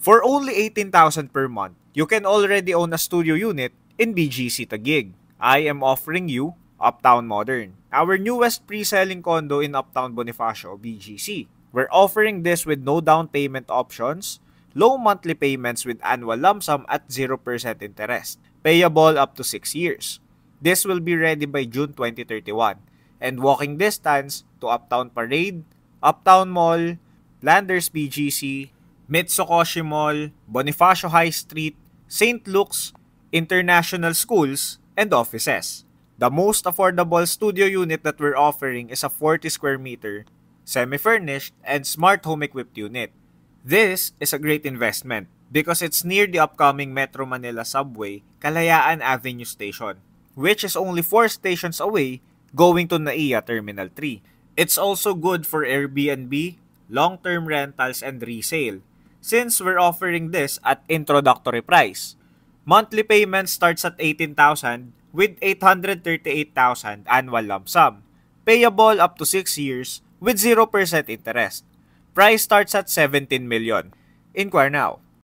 For only 18,000 per month, you can already own a studio unit in BGC Taguig. I am offering you Uptown Modern, our newest pre-selling condo in Uptown Bonifacio, BGC. We're offering this with no down payment options, low monthly payments with annual lump sum at 0% interest, payable up to 6 years. This will be ready by June 2031 and walking distance to Uptown Parade, Uptown Mall, Landers BGC, Mitsukoshi Mall, Bonifacio High Street, St. Luke's, international schools, and offices. The most affordable studio unit that we're offering is a 40 square meter, semi-furnished, and smart home equipped unit. This is a great investment because it's near the upcoming Metro Manila Subway, Kalayaan Avenue Station, which is only 4 stations away going to NAIA Terminal 3. It's also good for Airbnb, long-term rentals, and resale, since we're offering this at introductory price. Monthly payment starts at 18,000 with 838,000 annual lump sum, payable up to 6 years with 0% interest. Price starts at 17 million. Inquire now.